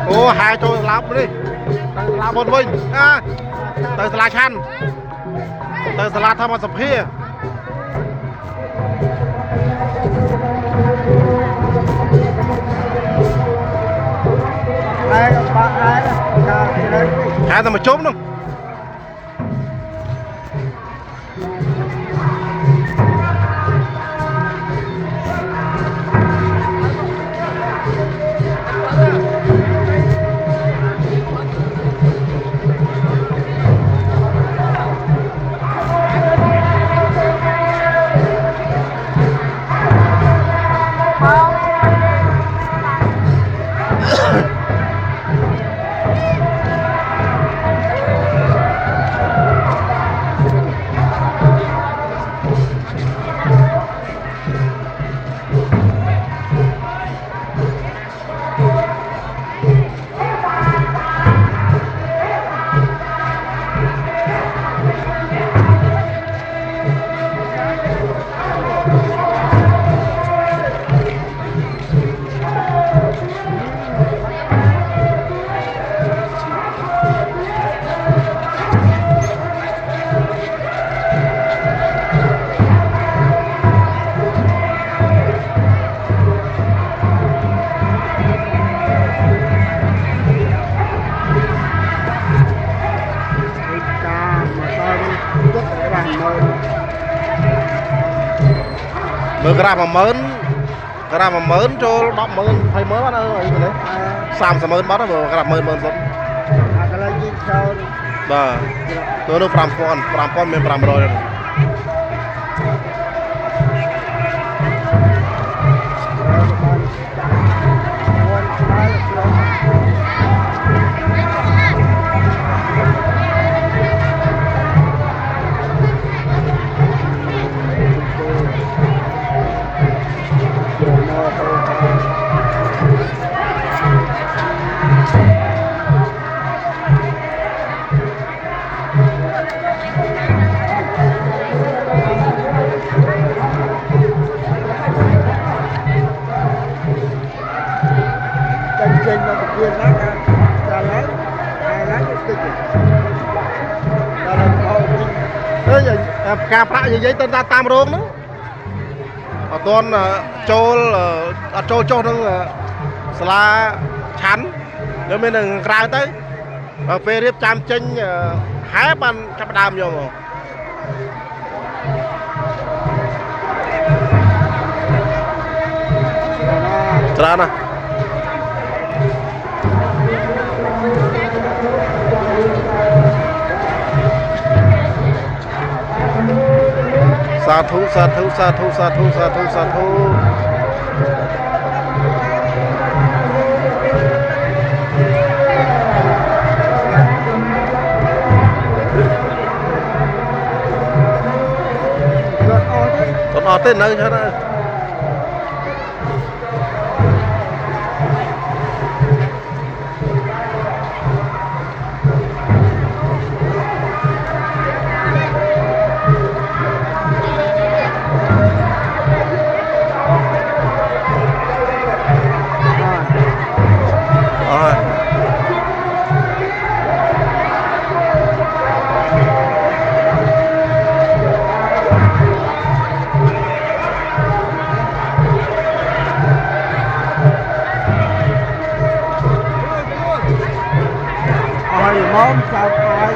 ô hai trôi lắm đi làm một mình à tới là chăn tới là tham gia phê hai thằng mà trốn đâu mưa cái mà mớn cho đọc mớn phải mới bắt đâu ấy đấy xàm sẽ mớn bắt đâu cái là mớn mớn rồi đó tôi nó pram con mình pram rồi cà phạ gì vậy tên ta tam rôn đó toàn trâu nó là chắn rồi mình đừng ra tới về điệp chạm chênh hái bàn chắp đàm vô mà nè sa thu còn ở tên nơi cho nó món sao ai